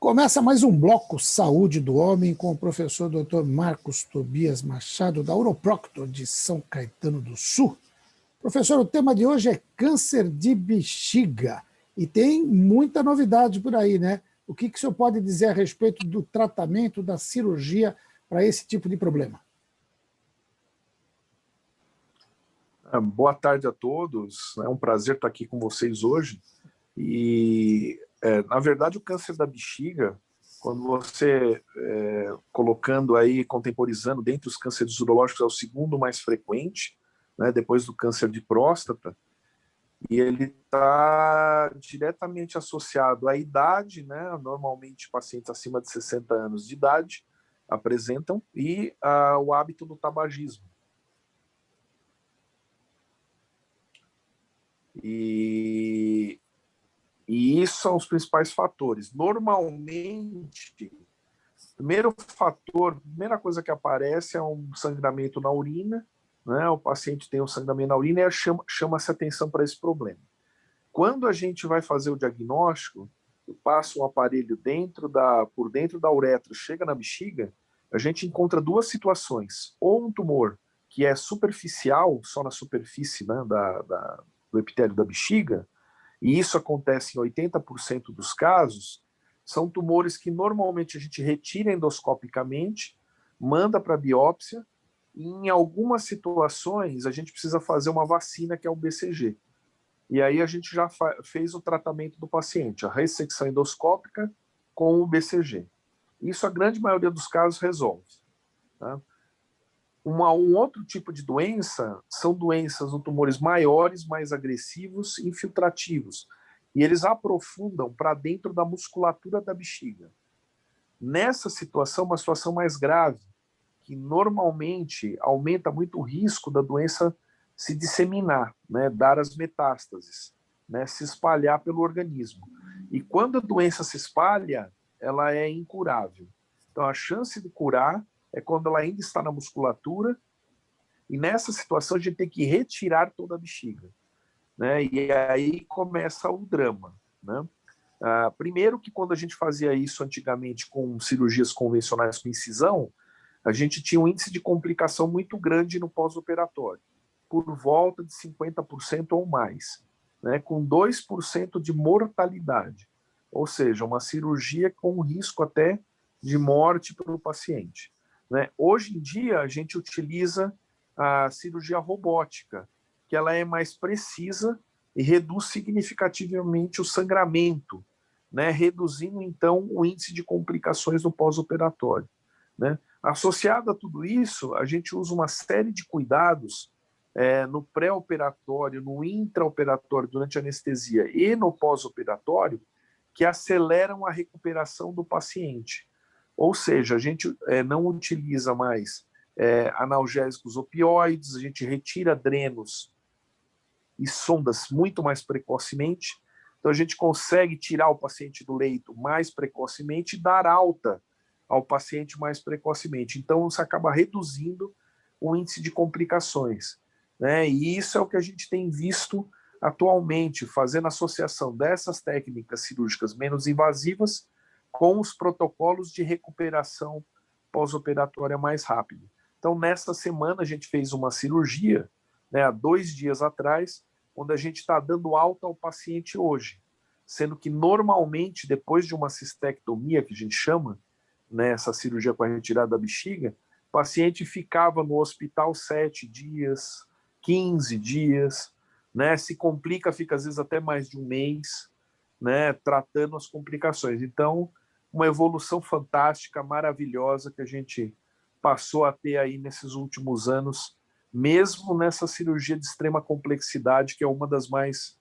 Começa mais um bloco Saúde do Homem com o professor Dr. Marcos Tobias Machado, da Uroproctor de São Caetano do Sul. Professor, o tema de hoje é câncer de bexiga e tem muita novidade por aí, né? O que o senhor pode dizer a respeito do tratamento, da cirurgia para esse tipo de problema? Boa tarde a todos, é um prazer estar aqui com vocês hoje. Na verdade, o câncer da bexiga, quando você colocando aí, contemporizando dentre os cânceres urológicos, é o segundo mais frequente, né, depois do câncer de próstata, e ele está diretamente associado à idade, né, normalmente pacientes acima de 60 anos de idade apresentam, e o hábito do tabagismo. E isso são os principais fatores. Normalmente, primeira coisa que aparece é um sangramento na urina, né? O paciente tem um sangramento na urina e chama-se atenção para esse problema. Quando a gente vai fazer o diagnóstico, passa um aparelho por dentro da uretra, chega na bexiga, a gente encontra duas situações. Ou um tumor que é superficial, só na superfície, né, do epitélio da bexiga, e isso acontece em 80% dos casos, são tumores que normalmente a gente retira endoscopicamente, manda para biópsia, e em algumas situações a gente precisa fazer uma vacina, que é o BCG. E aí a gente já fez o tratamento do paciente, a ressecção endoscópica com o BCG. Isso a grande maioria dos casos resolve. Tá? Um outro tipo de doença são doenças ou tumores maiores, mais agressivos, infiltrativos. E eles aprofundam para dentro da musculatura da bexiga. Nessa situação, uma situação mais grave, que normalmente aumenta muito o risco da doença se disseminar, né, dar as metástases, né, se espalhar pelo organismo. E quando a doença se espalha, ela é incurável. Então, a chance de curar é quando ela ainda está na musculatura, e nessa situação a gente tem que retirar toda a bexiga, né? E aí começa o drama, né? Primeiro que quando a gente fazia isso antigamente com cirurgias convencionais com incisão, a gente tinha um índice de complicação muito grande no pós-operatório, por volta de 50% ou mais, né? Com 2% de mortalidade, ou seja, uma cirurgia com risco até de morte para o paciente. Né? Hoje em dia, a gente utiliza a cirurgia robótica, que ela é mais precisa e reduz significativamente o sangramento, né? Reduzindo, então, o índice de complicações no pós-operatório. Né? Associado a tudo isso, a gente usa uma série de cuidados no pré-operatório, no intraoperatório, durante a anestesia e no pós-operatório, que aceleram a recuperação do paciente. Ou seja, a gente não utiliza mais analgésicos opioides, a gente retira drenos e sondas muito mais precocemente, então a gente consegue tirar o paciente do leito mais precocemente e dar alta ao paciente mais precocemente. Então você acaba reduzindo o índice de complicações, né? E isso é o que a gente tem visto atualmente, fazendo associação dessas técnicas cirúrgicas menos invasivas com os protocolos de recuperação pós-operatória mais rápida. Então, nesta semana, a gente fez uma cirurgia, né, há 2 dias atrás, onde a gente está dando alta ao paciente hoje, sendo que, normalmente, depois de uma cistectomia, que a gente chama, né, essa cirurgia com a retirada da bexiga, o paciente ficava no hospital 7 dias, 15 dias, né, se complica, fica às vezes até mais de um mês, né, tratando as complicações. Então, uma evolução fantástica, maravilhosa, que a gente passou a ter aí nesses últimos anos, mesmo nessa cirurgia de extrema complexidade, que é uma das mais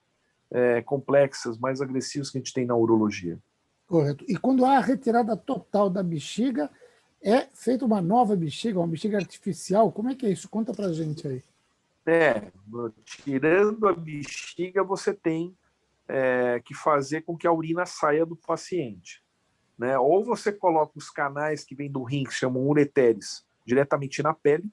complexas, mais agressivas que a gente tem na urologia. Correto. E quando há a retirada total da bexiga, é feita uma nova bexiga, uma bexiga artificial? Como é que é isso? Conta pra gente aí. Tirando a bexiga, você tem que fazer com que a urina saia do paciente. Né? Ou você coloca os canais que vêm do rim, que chamam ureteres, diretamente na pele,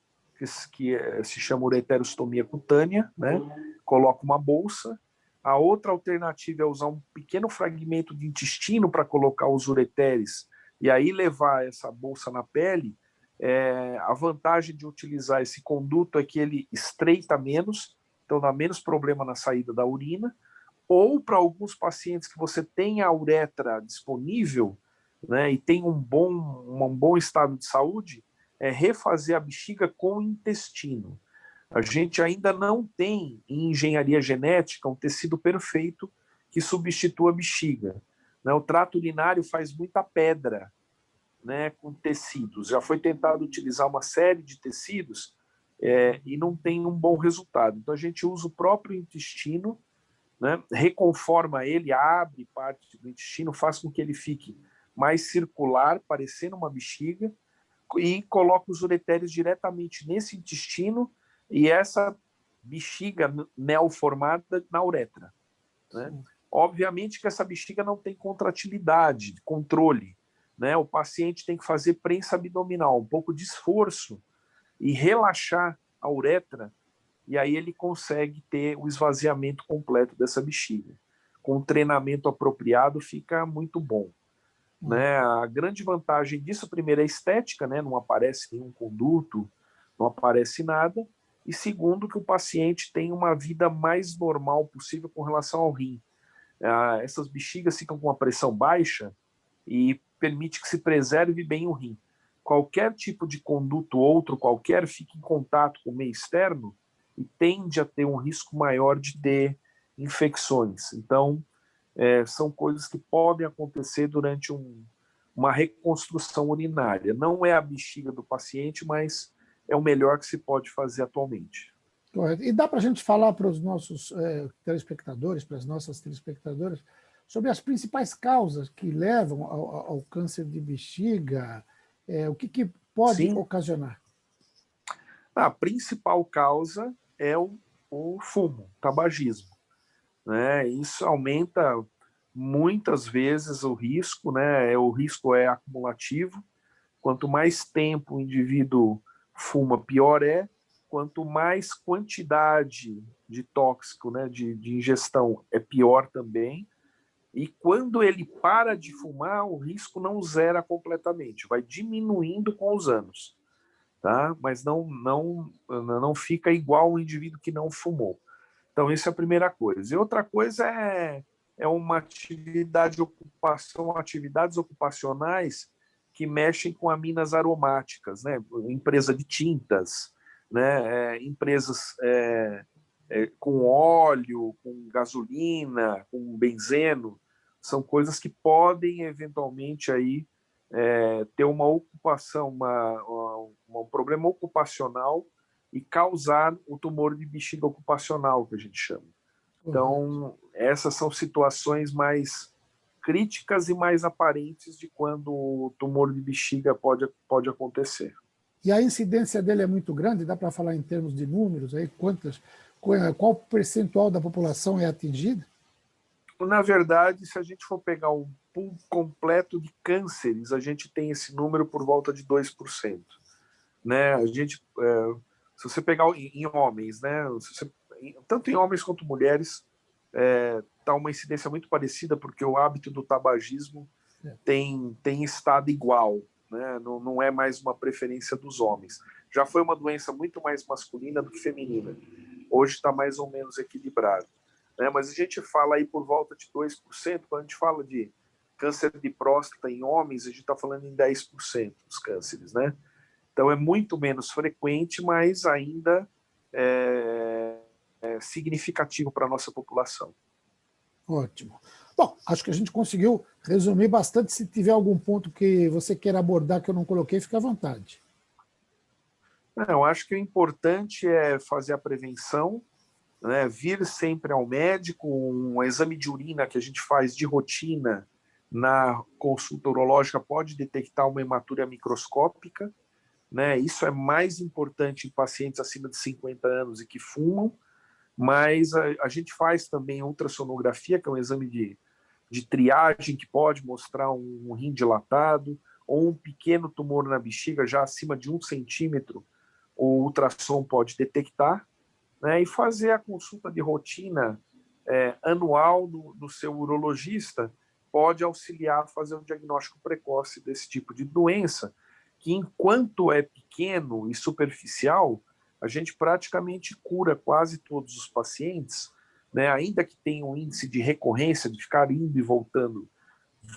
que se chama ureterostomia cutânea, né? Coloca uma bolsa A outra alternativa é usar um pequeno fragmento de intestino para colocar os ureteres e aí levar essa bolsa na pele. A vantagem de utilizar esse conduto é que ele estreita menos, então dá menos problema na saída da urina. Ou para alguns pacientes que você tem a uretra disponível, né, e tem um bom estado de saúde, refazer a bexiga com o intestino. A gente ainda não tem, em engenharia genética, um tecido perfeito que substitua a bexiga. Né? O trato urinário faz muita pedra, né, com tecidos. Já foi tentado utilizar uma série de tecidos e não tem um bom resultado. Então, a gente usa o próprio intestino, né, reconforma ele, abre parte do intestino, faz com que ele fique mais circular, parecendo uma bexiga, e coloca os uretérios diretamente nesse intestino e essa bexiga neoformada na uretra. Né? Obviamente que essa bexiga não tem contratilidade, controle. Né? O paciente tem que fazer prensa abdominal, um pouco de esforço e relaxar a uretra, e aí ele consegue ter o esvaziamento completo dessa bexiga. Com o treinamento apropriado fica muito bom. Né? A grande vantagem disso, primeiro, é a estética, né? Não aparece nenhum conduto, não aparece nada. E segundo, que o paciente tem uma vida mais normal possível com relação ao rim. Essas bexigas ficam com a pressão baixa e permite que se preserve bem o rim. Qualquer tipo de conduto outro qualquer fica em contato com o meio externo e tende a ter um risco maior de ter infecções. Então, são coisas que podem acontecer durante uma reconstrução urinária. Não é a bexiga do paciente, mas é o melhor que se pode fazer atualmente. Correto. E dá para a gente falar para os nossos telespectadores, para as nossas telespectadoras, sobre as principais causas que levam ao câncer de bexiga, o que pode Sim. ocasionar? A principal causa é o fumo, o tabagismo. Né? Isso aumenta muitas vezes o risco, né? O risco é acumulativo. Quanto mais tempo o indivíduo fuma, pior é. Quanto mais quantidade de tóxico, né, de ingestão, é pior também. E quando ele para de fumar, o risco não zera completamente, vai diminuindo com os anos, tá? Mas não fica igual o indivíduo que não fumou. Então, essa é a primeira coisa. E outra coisa é uma atividades ocupacionais que mexem com aminas aromáticas, né? Empresa de tintas, né? Empresas com óleo, com gasolina, com benzeno, são coisas que podem eventualmente aí ter uma ocupação, um problema ocupacional e causar o tumor de bexiga ocupacional, que a gente chama. Então, essas são situações mais críticas e mais aparentes de quando o tumor de bexiga pode acontecer. E a incidência dele é muito grande? Dá para falar em termos de números? Aí, qual percentual da população é atingida? Na verdade, se a gente for pegar um pool completo de cânceres, a gente tem esse número por volta de 2%. Né? A gente, se você pegar em homens, né? Tanto em homens quanto mulheres, tá uma incidência muito parecida, porque o hábito do tabagismo tem estado igual, né? Não é mais uma preferência dos homens. Já foi uma doença muito mais masculina do que feminina. Hoje está mais ou menos equilibrado. Né? Mas a gente fala aí por volta de 2%, quando a gente fala de câncer de próstata em homens, a gente está falando em 10% dos cânceres, né? Então é muito menos frequente, mas ainda é significativo para a nossa população. Ótimo. Bom, acho que a gente conseguiu resumir bastante. Se tiver algum ponto que você queira abordar que eu não coloquei, fique à vontade. Eu acho que o importante é fazer a prevenção, né? Vir sempre ao médico, um exame de urina que a gente faz de rotina na consulta urológica pode detectar uma hematuria microscópica, né? Isso é mais importante em pacientes acima de 50 anos e que fumam, mas a gente faz também ultrassonografia, que é um exame de triagem que pode mostrar um rim dilatado ou um pequeno tumor na bexiga já acima de 1 centímetro, o ultrassom pode detectar, né? E fazer a consulta de rotina anual do seu urologista pode auxiliar a fazer um diagnóstico precoce desse tipo de doença, que enquanto é pequeno e superficial, a gente praticamente cura quase todos os pacientes, né? Ainda que tenha um índice de recorrência, de ficar indo e voltando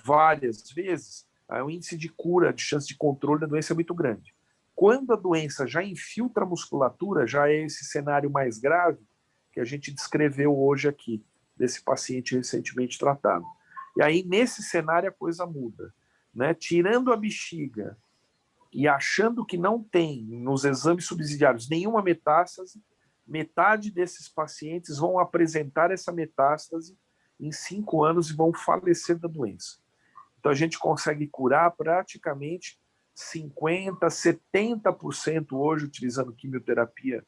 várias vezes, o índice de cura, de chance de controle da doença é muito grande. Quando a doença já infiltra a musculatura, já é esse cenário mais grave que a gente descreveu hoje aqui, desse paciente recentemente tratado. E aí, nesse cenário, a coisa muda, né? Tirando a bexiga e achando que não tem, nos exames subsidiários, nenhuma metástase, metade desses pacientes vão apresentar essa metástase em 5 anos e vão falecer da doença. Então, a gente consegue curar praticamente 50%, 70% hoje, utilizando quimioterapia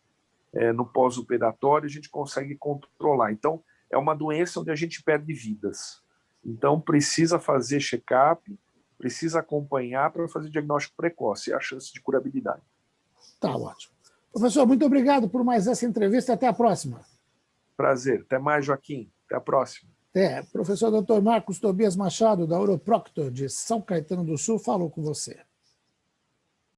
no pós-operatório, a gente consegue controlar. Então, é uma doença onde a gente perde vidas. Então, precisa fazer check-up, precisa acompanhar para fazer diagnóstico precoce e a chance de curabilidade. Tá ótimo. Professor, muito obrigado por mais essa entrevista. Até a próxima. Prazer. Até mais, Joaquim. Até a próxima. Professor Dr. Marcos Tobias Machado, da Uroproctor, de São Caetano do Sul, falou com você.